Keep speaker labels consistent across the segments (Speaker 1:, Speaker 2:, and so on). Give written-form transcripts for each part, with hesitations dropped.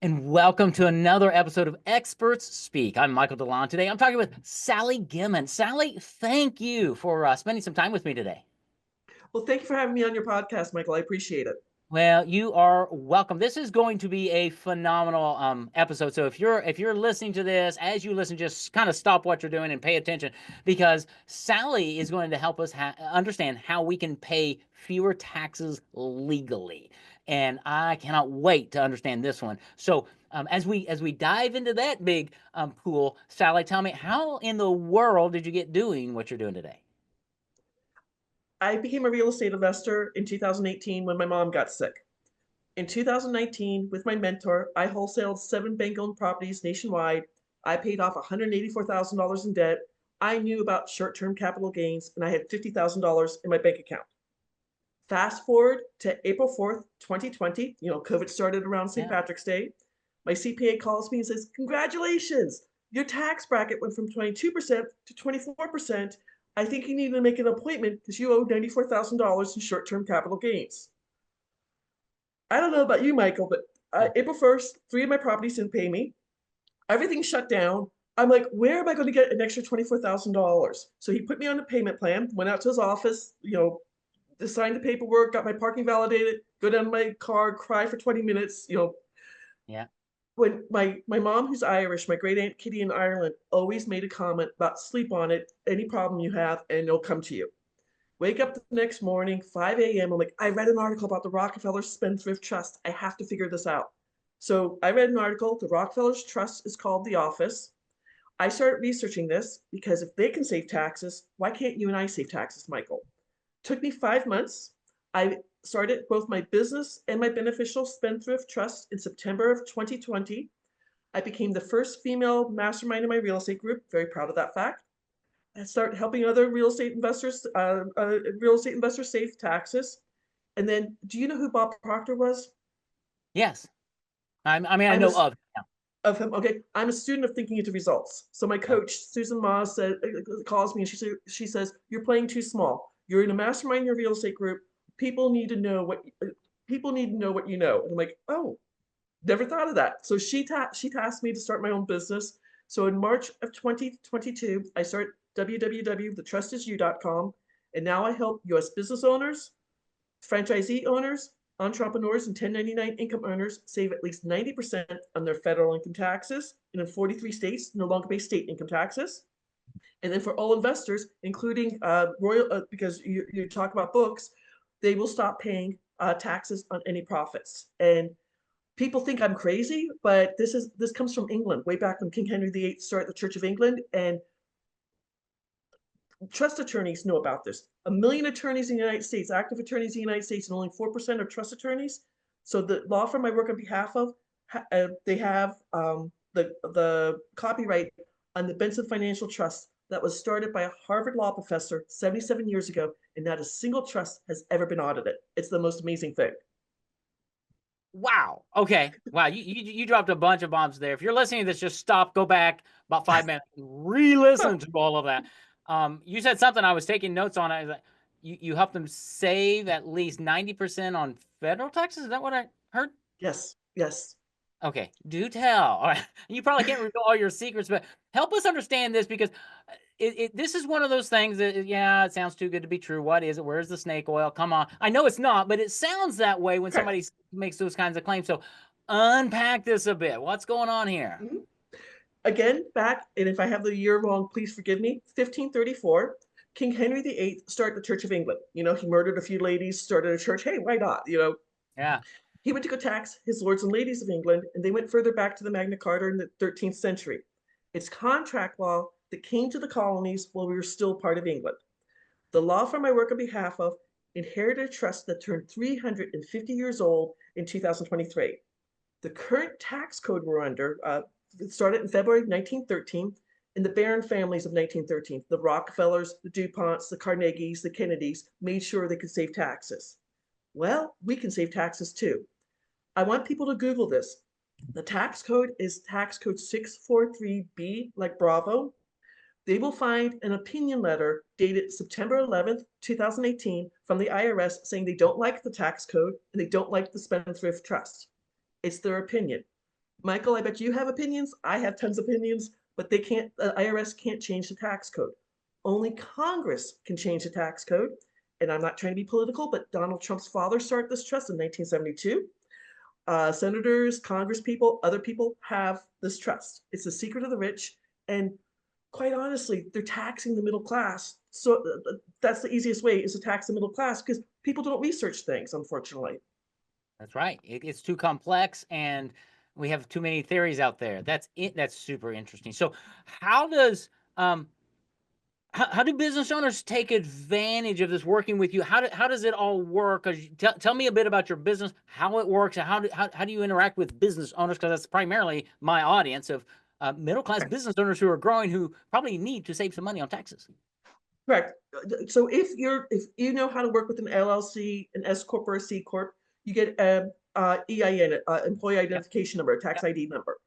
Speaker 1: And welcome to another episode of Experts Speak. I'm Michael DeLon. Today I'm talking with Sally Gimon. Sally, thank you for spending some time with me today.
Speaker 2: Well, thank you for having me on your podcast, Michael. I appreciate it.
Speaker 1: Well, you are welcome. This is going to be a phenomenal episode. So if you're listening to this, as you listen, just kind of stop what you're doing and pay attention because Sally is going to help us understand how we can pay fewer taxes legally. And I cannot wait to understand this one. So as we dive into that big pool, Sally, tell me, how in the world did you get doing what you're doing today?
Speaker 2: I became a real estate investor in 2018 when my mom got sick. In 2019, with my mentor, I wholesaled 7 bank-owned properties nationwide. I paid off $184,000 in debt. I knew about short-term capital gains, and I had $50,000 in my bank account. Fast forward to April 4th, 2020, COVID started around St.
Speaker 1: Yeah.
Speaker 2: Patrick's Day. My CPA calls me and says, "Congratulations, your tax bracket went from 22% to 24%. I think you need to make an appointment because you owe $94,000 in short-term capital gains." I don't know about you, Michael, but
Speaker 1: Yeah.
Speaker 2: April 1st, 3 of my properties didn't pay me. Everything shut down. I'm like, where am I going to get an extra $24,000? So he put me on a payment plan, went out to his office, signed the paperwork, got my parking validated, go down to my car, cry for 20 minutes.
Speaker 1: Yeah.
Speaker 2: When my mom, who's Irish, my great aunt Kitty in Ireland, always made a comment about sleep on it, any problem you have, and it'll come to you. Wake up the next morning, 5 a.m. I'm like, I read an article about the Rockefeller Spendthrift Trust. I have to figure this out. So I read an article. The Rockefeller's Trust is called The Office. I started researching this because if they can save taxes, why can't you and I save taxes, Michael? Took me 5 months. I started both my business and my beneficial spendthrift trust in September of 2020. I became the first female mastermind in my real estate group. Very proud of that fact. I started helping other real estate investors save taxes. And then, do you know who Bob Proctor was?
Speaker 1: Yes. I mean, I
Speaker 2: I'm a
Speaker 1: know of.
Speaker 2: of him. Okay, I'm a student of thinking into results. So my
Speaker 1: Yeah.
Speaker 2: coach Susan Ma calls me and she says, "You're playing too small. You're in a mastermind in your real estate group. People need to know what people need to know what you know." And I'm like, "Oh, never thought of that." So she tasked me to start my own business. So in March of 2022, I started www.thetrustisyou.com, and now I help U.S. business owners, franchisee owners, entrepreneurs, and 1099 income earners save at least 90% on their federal income taxes, and in 43 states, no longer pay state income taxes. And then for all investors, including because you talk about books, they will stop paying taxes on any profits. And people think I'm crazy, but this comes from England, way back when King Henry VIII started the Church of England, and trust attorneys know about this. 1 million attorneys in the United States, active attorneys in the United States, and only 4% are trust attorneys. So the law firm I work on behalf of, they have the copyright on the Benson Financial Trust that was started by a Harvard law professor 77 years ago, and not a single trust has ever been audited. It's the most amazing thing.
Speaker 1: Wow. Okay. Wow. You dropped a bunch of bombs there. If you're listening to this, just stop, go back about 5 minutes, re-listen to all of that. You said something I was taking notes on. You helped them save at least 90% on federal taxes. Is that what I heard?
Speaker 2: Yes, yes.
Speaker 1: Okay. Do tell. All right. You probably can't reveal all your secrets, but help us understand this because this is one of those things that, yeah, it sounds too good to be true. What is it? Where's the snake oil? Come on. I know it's not, but it sounds that way when
Speaker 2: Okay.
Speaker 1: somebody makes those kinds of claims. So unpack this a bit. What's going on here?
Speaker 2: Mhm. Again, back, and if I have the year wrong, please forgive me, 1534, King Henry VIII started the Church of England. He murdered a few ladies, started a church. Hey, why not?
Speaker 1: Yeah.
Speaker 2: He went to go tax his lords and ladies of England, and they went further back to the Magna Carta in the 13th century. It's contract law that came to the colonies while we were still part of England. The law firm I work on behalf of inherited a trust that turned 350 years old in 2023. The current tax code we're under started in February 1913 in the Barron families of 1913. The Rockefellers, the DuPonts, the Carnegies, the Kennedys made sure they could save taxes. Well, we can save taxes too. I want people to Google this. The tax code is tax code 643B, like Bravo. They will find an opinion letter dated September 11th, 2018, from the IRS saying they don't like the tax code and they don't like the spendthrift trust. It's their opinion. Michael, I bet you have opinions. I have tons of opinions, but they can't, the IRS can't change the tax code. Only Congress can change the tax code. And I'm not trying to be political, but Donald Trump's father started this trust in 1972. Senators, Congress people, other people have this trust. It's the secret of the rich. And quite honestly, they're taxing the middle class. So that's the easiest way, is to tax the middle class, because people don't research things, unfortunately.
Speaker 1: That's right. It's too complex, and we have too many theories out there. That's it. That's super interesting. So, how does how do business owners take advantage of this working with you? How does it all work? Tell me a bit about your business, how it works, and how do you interact with business owners? Because that's primarily my audience of middle class business owners who are growing, who probably need to save some money on taxes.
Speaker 2: Correct. So if you know how to work with an LLC, an S corp, or a C corp, you get a, EIN, employee
Speaker 1: Yep.
Speaker 2: identification number, a tax
Speaker 1: Yep.
Speaker 2: ID number.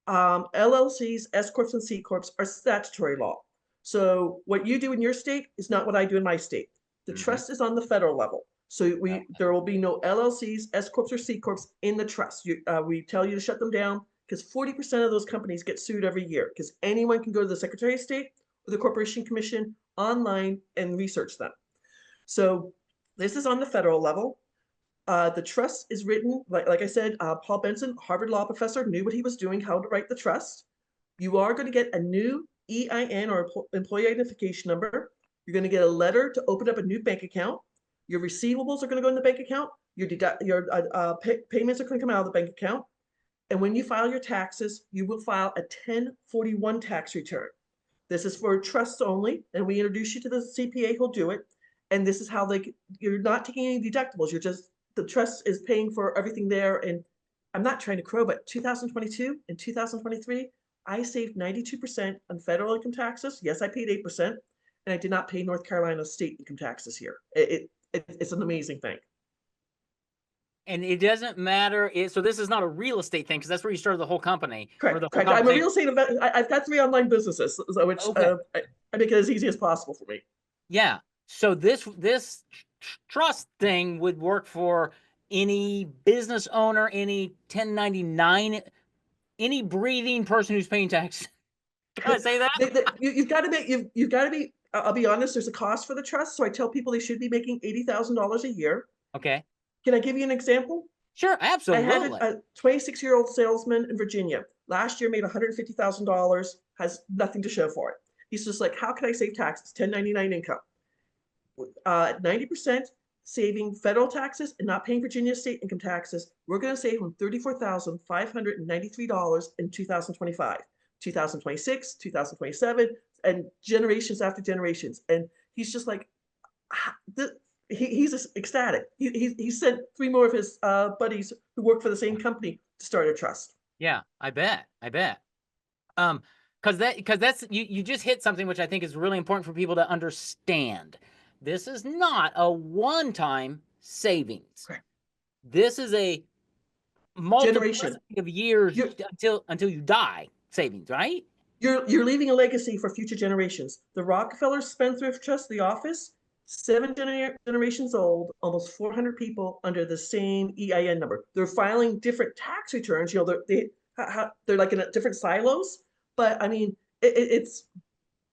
Speaker 2: LLCs, S corps, and C corps are statutory law. So what you do in your state is not what I do in my state. The
Speaker 1: Mm-hmm.
Speaker 2: trust is on the federal level. So
Speaker 1: Okay.
Speaker 2: there will be no LLCs, S corps, or C corps in the trust. We tell you to shut them down, because 40% of those companies get sued every year, because anyone can go to the Secretary of State or the Corporation Commission online and research them. So this is on the federal level. The trust is written, like I said, Paul Benson, Harvard law professor, knew what he was doing, how to write the trust. You are going to get a new EIN, or employee identification number. You're going to get a letter to open up a new bank account. Your receivables are going to go in the bank account. Your payments are going to come out of the bank account. And when you file your taxes, you will file a 1041 tax return. This is for trusts only, and we introduce you to the CPA who'll do it. And this is how you're not taking any deductibles. You're just, the trust is paying for everything there. And I'm not trying to crow, but 2022 and 2023, I saved 92% on federal income taxes. Yes, I paid 8%, and I did not pay North Carolina state income taxes here. It's an amazing thing.
Speaker 1: And it doesn't matter. So this is not a real estate thing, because that's where you started the whole company or
Speaker 2: Correct,
Speaker 1: the whole
Speaker 2: correct. I'm a
Speaker 1: conversation.
Speaker 2: real estate investor. I've got 3 online businesses, which
Speaker 1: Okay.
Speaker 2: I make it as easy as possible for me.
Speaker 1: Yeah. So this trust thing would work for any business owner, any 1099, any breathing person who's paying tax. Can I say that?
Speaker 2: You've got to make, you've got to be, I'll be honest, there's a cost for the trust. So I tell people they should be making $80,000 a year.
Speaker 1: Okay.
Speaker 2: Can I give you an example?
Speaker 1: Sure,
Speaker 2: I had
Speaker 1: absolutely.
Speaker 2: a 26-year-old salesman in Virginia. Last year made $150,000, has nothing to show for it. He's just like, how can I save taxes? 1099 income. 90% saving federal taxes and not paying Virginia state income taxes. We're going to save him $34,593 in 2025, 2026, 2027, and generations after generations. And he's just like, he's just ecstatic. He sent 3 more of his buddies who work for the same company to start a trust.
Speaker 1: Yeah, I bet. I bet. Because that's you just hit something which I think is really important for people to understand. This is not a one-time savings.
Speaker 2: Correct.
Speaker 1: This is a multiplicity
Speaker 2: Generation.
Speaker 1: of years
Speaker 2: You're,
Speaker 1: until you die savings, right?
Speaker 2: you're leaving a legacy for future generations. The Rockefeller Spendthrift Trust, the office, 7 generations old, almost 400 people under the same EIN number. They're filing different tax returns. You know, they're like in different silos. But I mean, it's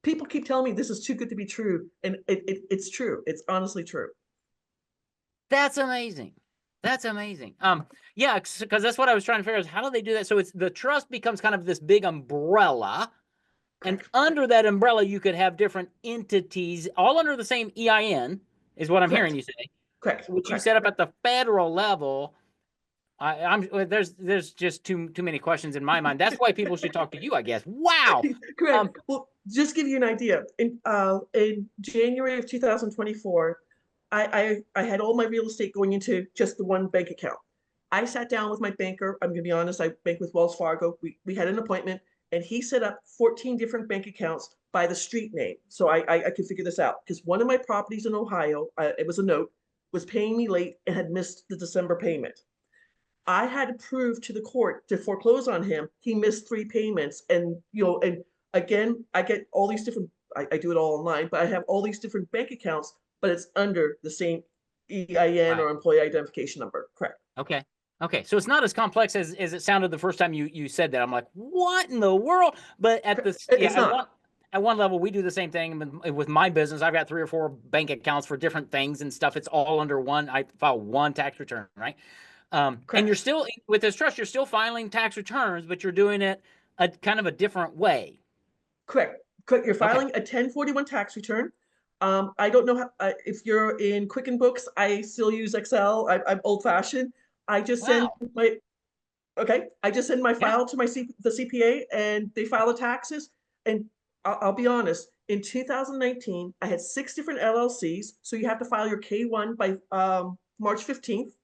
Speaker 2: people keep telling me this is too good to be true, and it's true. It's honestly true.
Speaker 1: That's amazing. That's amazing. Yeah, because that's what I was trying to figure out is how do they do that? So it's the trust becomes kind of this big umbrella, and under that umbrella, you could have different entities all under the same EIN, is what I'm hearing
Speaker 2: Correct.
Speaker 1: you say,
Speaker 2: Correct.
Speaker 1: which you
Speaker 2: Correct.
Speaker 1: set up at the federal level. There's just too many questions in my mind. That's why people should talk to you, I guess. Wow.
Speaker 2: Correct. Well, just give you an idea. In January of 2024, I had all my real estate going into just the one bank account. I sat down with my banker. I'm going to be honest. I bank with Wells Fargo. We had an appointment, and he set up 14 different bank accounts by the street name. So I could figure this out, because one of my properties in Ohio, it was a note, was paying me late and had missed the December payment. I had to prove to the court to foreclose on him. He missed 3 payments, and and again, I get all these different. I do it all online, but I have all these different bank accounts, but it's under the same EIN
Speaker 1: Right.
Speaker 2: or employee identification number. Correct.
Speaker 1: Okay. Okay, so it's not as complex as it sounded the first time you said that. I'm like, what in the world? But at this, yeah,
Speaker 2: It's not.
Speaker 1: at one level, we do the same thing with my business. I've got 3 or 4 bank accounts for different things and stuff. It's all under one. I file one tax return, right? And you're
Speaker 2: Correct.
Speaker 1: still with this trust, you're still filing tax returns, but you're doing it a kind of a different way.
Speaker 2: Correct. Correct. You're
Speaker 1: Okay.
Speaker 2: filing a 1041 tax return. I don't know how, if you're in Quicken Books. I still use Excel. I'm old fashioned. I just send
Speaker 1: Wow.
Speaker 2: my Okay. I just send my
Speaker 1: Yeah.
Speaker 2: file to the CPA and they file the taxes. And I'll be honest, in 2019, I had 6 different LLCs. So you have to file your K1 by March 15th.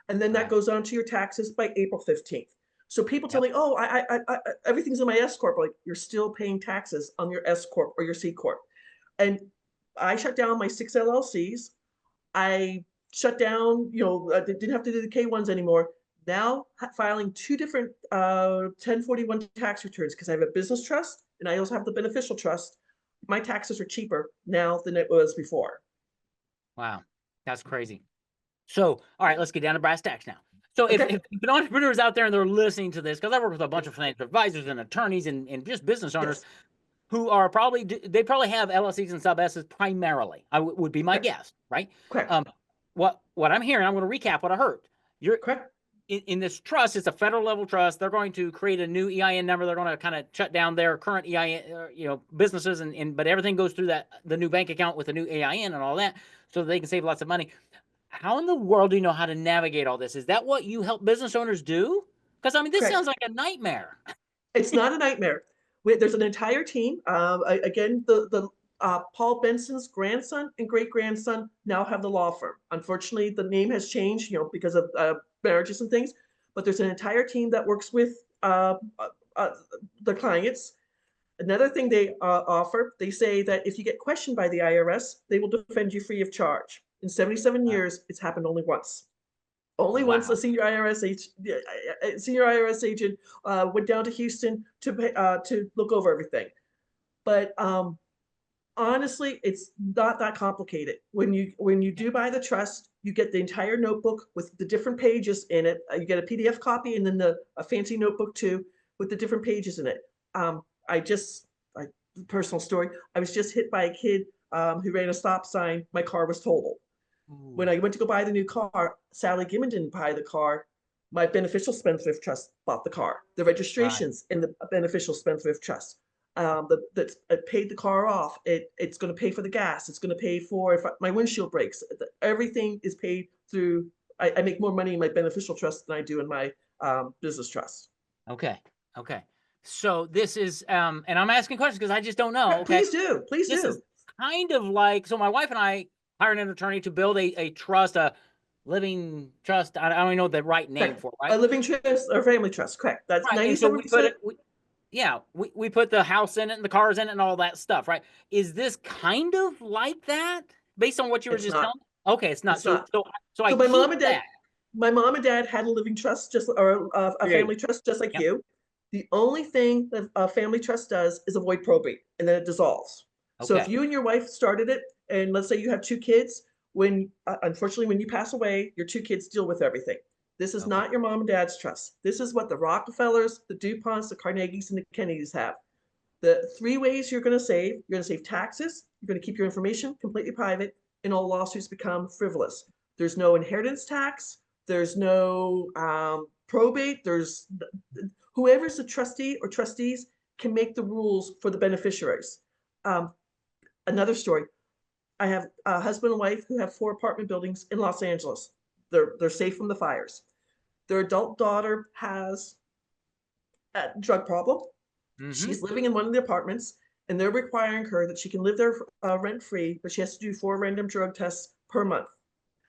Speaker 2: And then that
Speaker 1: Right.
Speaker 2: goes on to your taxes by April 15th. So people tell
Speaker 1: Yep.
Speaker 2: me, oh, everything's in my S Corp. Like, you're still paying taxes on your S Corp or your C Corp. And I shut down my 6 LLCs. I shut down, I didn't have to do the K1s anymore. Now filing 2 different 1041 tax returns because I have a business trust and I also have the beneficial trust. My taxes are cheaper now than it was before.
Speaker 1: Wow. That's crazy. So, all right, let's get down to brass tacks now. So,
Speaker 2: Okay.
Speaker 1: if an entrepreneur is out there and they're listening to this, because I work with a bunch of financial advisors and attorneys and just business owners
Speaker 2: Yes.
Speaker 1: who are they probably have LLCs and sub S's primarily. Would be my
Speaker 2: Correct.
Speaker 1: guess, right?
Speaker 2: Correct.
Speaker 1: Um, what I'm hearing, I'm going to recap what I heard. You're
Speaker 2: Correct.
Speaker 1: in this trust. It's a federal level trust. They're going to create a new EIN number. They're going to kind of shut down their current EIN, businesses, but everything goes through the new bank account with the new EIN and all that, so that they can save lots of money. How in the world do you know how to navigate all this? Is that what you help business owners do? Because I mean, this sounds
Speaker 2: Correct.
Speaker 1: like a nightmare.
Speaker 2: It's not a nightmare. There's an entire team. Again, the Paul Benson's grandson and great grandson now have the law firm. Unfortunately, the name has changed, because of marriages and things. But there's an entire team that works with uh, the clients. Another thing they offer, they say that if you get questioned by the IRS, they will defend you free of charge. In 77
Speaker 1: Wow.
Speaker 2: years, it's happened only once. Only once a
Speaker 1: Wow.
Speaker 2: senior IRS agent went down to Houston to look over everything. But honestly, it's not that complicated. When you do buy the trust, you get the entire notebook with the different pages in it. You get a PDF copy and then a fancy notebook too with the different pages in it. I just, like, personal story. I was just hit by a kid who ran a stop sign. My car was totaled. When
Speaker 1: Ooh.
Speaker 2: I went to go buy the new car, Sally Gimon didn't buy the car. My beneficial spendthrift trust bought the car. The
Speaker 1: Right.
Speaker 2: registrations in the beneficial spendthrift trust. That paid the car off. It's going to pay for the gas. It's going to pay for if my windshield breaks. Everything is paid through. I make more money in my beneficial trust than I do in my business trust.
Speaker 1: Okay. Okay. So this is, and I'm asking questions because I just don't know. Okay.
Speaker 2: Please do. Please
Speaker 1: This is
Speaker 2: do.
Speaker 1: kind of like, so my wife and I hired an attorney to build a trust, a living trust. I don't even know the right name
Speaker 2: Correct.
Speaker 1: for it, right?
Speaker 2: A living trust or family trust. Correct. That's
Speaker 1: Right. And so we put
Speaker 2: 97%.
Speaker 1: it, yeah, we put the house in it and the cars in it and all that stuff, right? Is this kind of like that based on what you were
Speaker 2: It's
Speaker 1: just
Speaker 2: not.
Speaker 1: telling me? Okay, it's not.
Speaker 2: It's
Speaker 1: So
Speaker 2: not.
Speaker 1: I
Speaker 2: So my
Speaker 1: keep
Speaker 2: mom and dad,
Speaker 1: that.
Speaker 2: my mom and dad had a living trust, just or a
Speaker 1: Created.
Speaker 2: family trust, just like
Speaker 1: Yep.
Speaker 2: you. The only thing that a family trust does is avoid probate, and then it dissolves. So if
Speaker 1: Okay.
Speaker 2: you and your wife started it, and let's say you have 2 kids, when unfortunately when you pass away, your 2 kids deal with everything. This is
Speaker 1: Okay.
Speaker 2: not your mom and dad's trust. This is what the Rockefellers, the DuPonts, the Carnegies, and the Kennedys have. The 3 ways you're going to save: you're going to save taxes, you're going to keep your information completely private, and all lawsuits become frivolous. There's no inheritance tax, there's no probate, there's whoever's the trustee or trustees can make the rules for the beneficiaries. Um, Another story: I have a husband and wife who have 4 apartment buildings in Los Angeles. They're safe from the fires. Their adult daughter has a drug problem.
Speaker 1: Mm-hmm.
Speaker 2: She's living in one of the apartments, and they're requiring her that she can live there rent free, but she has to do 4 random drug tests per month.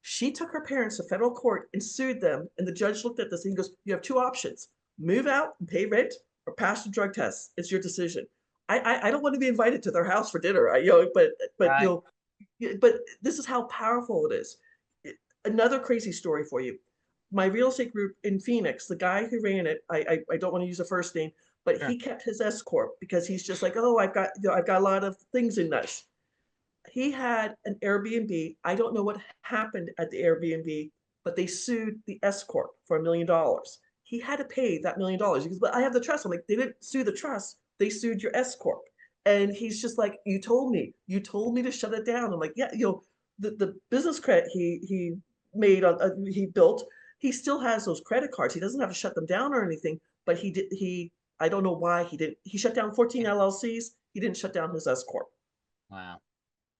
Speaker 2: She took her parents to federal court and sued them, and the judge looked at this and he goes, "You have 2 options: move out and pay rent, or pass the drug tests. It's your decision." I don't want to be invited to their house for dinner, but
Speaker 1: Right.
Speaker 2: but this is how powerful it is. Another crazy story for you: my real estate group in Phoenix, the guy who ran it, I don't want to use a first name, but
Speaker 1: Sure.
Speaker 2: he kept his S corp because he's just like, oh, I've got a lot of things in this. He had an Airbnb. I don't know what happened at the Airbnb. but they sued the S corp for $1 million. He had to pay that $1 million. He goes, but I have the trust. I'm like, they didn't sue the trust. They sued your S corp. And he's just like, you told me to shut it down. I'm like, yeah, the business credit he made on he built, he still has those credit cards. He doesn't have to shut them down or anything, but he I don't know why he didn't. He shut down 14 LLCs. He didn't shut down his S corp.
Speaker 1: Wow.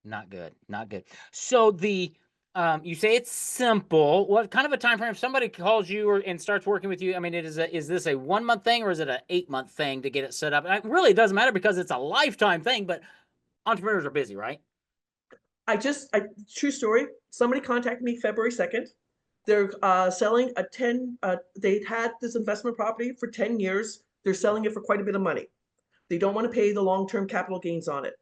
Speaker 1: Not good. Not good. So you say it's simple. What kind of a time frame? If somebody calls you and starts working with you, I mean, is this a 1 month thing or is it an 8 month thing to get it set up? And it really doesn't matter because it's a lifetime thing, but entrepreneurs are busy, right?
Speaker 2: True story. Somebody contacted me February 2nd. They're selling they'd had this investment property for 10 years. They're selling it for quite a bit of money. They don't want to pay the long-term capital gains on it.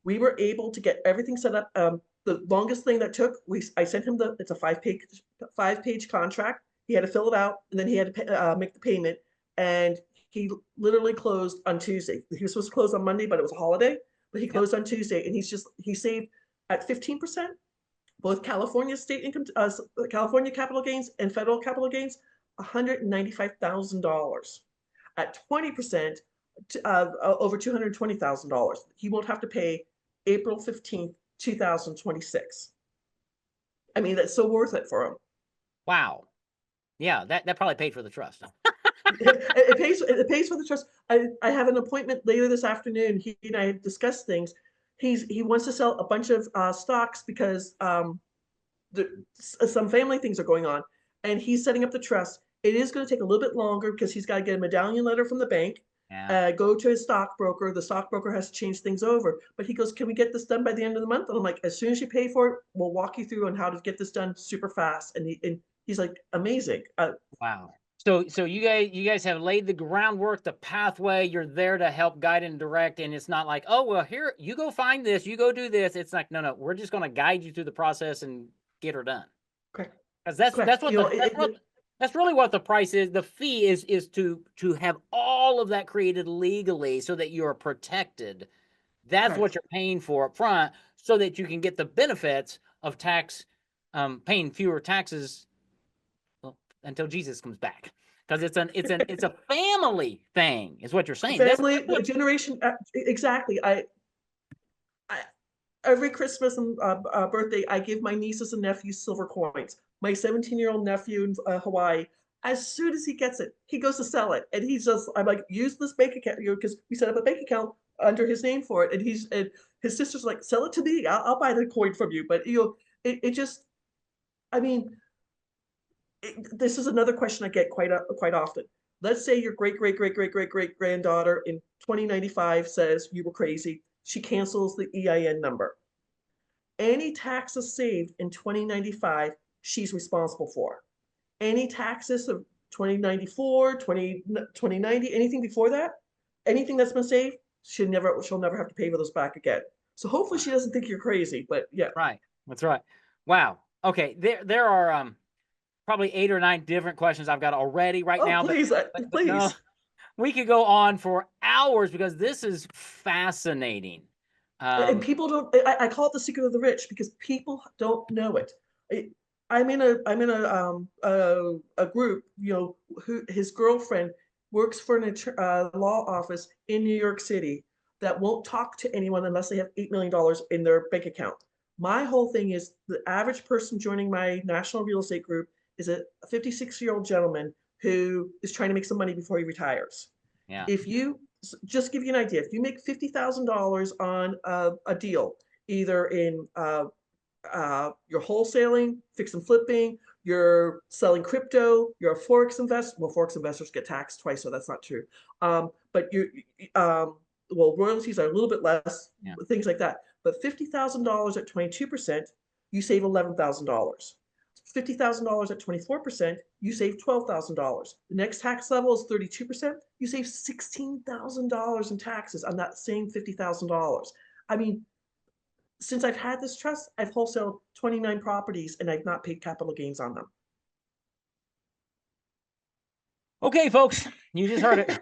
Speaker 2: We were able to get everything set up. The longest thing that took, I sent him it's a five-page contract. He had to fill it out, and then he had to make the payment. And he literally closed on Tuesday. He was supposed to close on Monday, but it was a holiday. But he closed on Tuesday, and he saved at 15%, both California state income, California capital gains and federal capital gains, $195,000. At 20%, over $220,000. He won't have to pay April 15th, 2026. I mean, that's so worth it for him.
Speaker 1: Wow. Yeah, that probably paid for the trust.
Speaker 2: It pays for the trust. I have an appointment later this afternoon. He and I have discussed things. He wants to sell a bunch of stocks because some family things are going on, and he's setting up the trust. It is going to take a little bit longer because he's got to get a medallion letter from the bank, go to his stockbroker. The stockbroker has to change things over. But he goes, can we get this done by the end of the month? And I'm like, as soon as you pay for it, we'll walk you through on how to get this done super fast. And he's like, amazing.
Speaker 1: Wow. So you guys have laid the groundwork, the pathway. You're there to help guide and direct, and it's not like, oh well, here you go find this, you go do this. It's like, no, we're just going to guide you through the process and get her done.
Speaker 2: Correct.
Speaker 1: Because that's what that's really what the price is. The fee is to have all of that created legally so that you're protected. That's
Speaker 2: correct.
Speaker 1: what you're paying for up front, so that you can get the benefits of paying fewer taxes until Jesus comes back. Because it's a family thing, is what you're saying.
Speaker 2: Family generation, exactly. Every Christmas and birthday, I give my nieces and nephews silver coins. My 17-year-old nephew in Hawaii, as soon as he gets it, he goes to sell it, and I'm like, use this bank account, because we set up a bank account under his name for it, and his sister's like, sell it to me, I'll buy the coin from you. But it just, I mean, this is another question I get quite often. Let's say your great great great great great great granddaughter in 2095 says you were crazy. She cancels the EIN number. Any taxes saved in 2095, she's responsible for. Any taxes of 2094, 2090, anything before that, anything that's been saved, she'll never have to pay for those back again. So hopefully she doesn't think you're crazy, but yeah.
Speaker 1: Right. That's right. Wow. Okay. There are probably 8 or 9 different questions I've got already right now.
Speaker 2: Please,
Speaker 1: but no, we could go on for hours because this is fascinating.
Speaker 2: And people don't. I call it the secret of the rich because people don't know it. I'm in a group, who his girlfriend works for a law office in New York City that won't talk to anyone unless they have $8 million in their bank account. My whole thing is the average person joining my national real estate group is a 56-year-old gentleman who is trying to make some money before he retires.
Speaker 1: Yeah.
Speaker 2: If you just give you an idea, if you make $50,000 on a deal, either in you're wholesaling, fix and flipping, you're selling crypto, you're a forex investor. Well, forex investors get taxed twice, so that's not true. But royalties are a little bit less, things like that. But $50,000 at 22%, you save $11,000. $50,000 at 24%, you save $12,000. The next tax level is 32%, you save $16,000 in taxes on that same $50,000. I mean, since I've had this trust, I've wholesaled 29 properties and I've not paid capital gains on them.
Speaker 1: Okay, folks, you just heard it.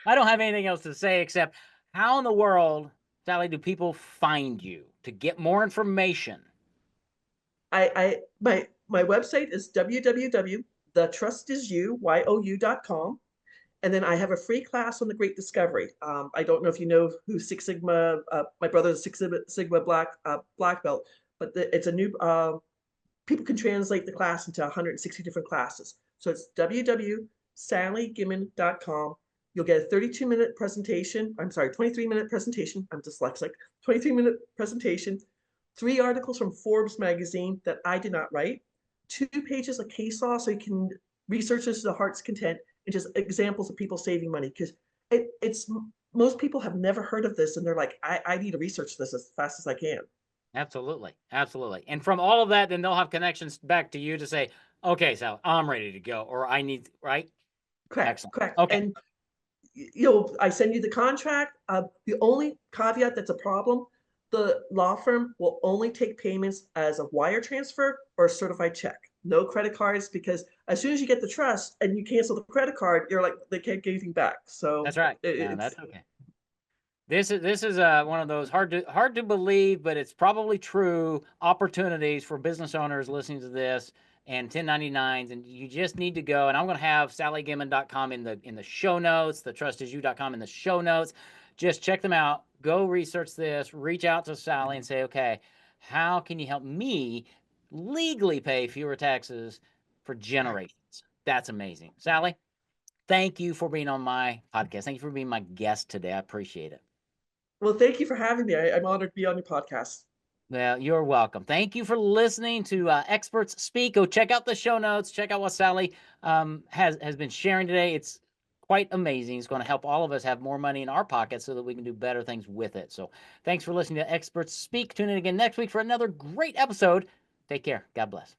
Speaker 1: I don't have anything else to say except, how in the world, Sally, do people find you to get more information?
Speaker 2: my website is www.thetrustisyou.com. And then I have a free class on the Great Discovery. I don't know if you know who Six Sigma, my brother's Six Sigma black belt, but it's a new, people can translate the class into 160 different classes. So it's www.sallygimon.com. You'll get a 32-minute presentation. I'm sorry, 23-minute presentation. I'm dyslexic. 23-minute presentation, 3 articles from Forbes magazine that I did not write, 2 pages of case law so you can research this to the heart's content, and just examples of people saving money. Because it's most people have never heard of this, and they're like, I need to research this as fast as I can.
Speaker 1: Absolutely. Absolutely. And from all of that, then they'll have connections back to you to say, okay, Sal, I'm ready to go, or I need, right?
Speaker 2: Correct,
Speaker 1: Excellent.
Speaker 2: correct.
Speaker 1: Okay.
Speaker 2: And I send you the contract. The only caveat that's a problem, the law firm will only take payments as a wire transfer or a certified check. No credit cards, because as soon as you get the trust and you cancel the credit card, you're like, they can't get anything back. So
Speaker 1: That's right. Yeah,
Speaker 2: it's
Speaker 1: that's okay. This is one of those hard to believe, but it's probably true opportunities for business owners listening to this and 1099s, and you just need to go. And I'm going to have sallygimon.com in the show notes, thetrustisyou.com in the show notes. Just check them out. Go research this. Reach out to Sally and say, okay, how can you help me legally pay fewer taxes for generations? That's amazing, Sally. Thank you for being on my podcast. Thank you for being my guest today. I appreciate it.
Speaker 2: well, thank you for having me. I'm honored to be on your podcast.
Speaker 1: Well, you're welcome. Thank you for listening to Experts Speak. Go check out the show notes. Check out what Sally has been sharing today. It's quite amazing. It's going to help all of us have more money in our pockets so that we can do better things with it. So thanks for listening to Experts Speak. Tune in again next week for another great episode. Take care. God bless.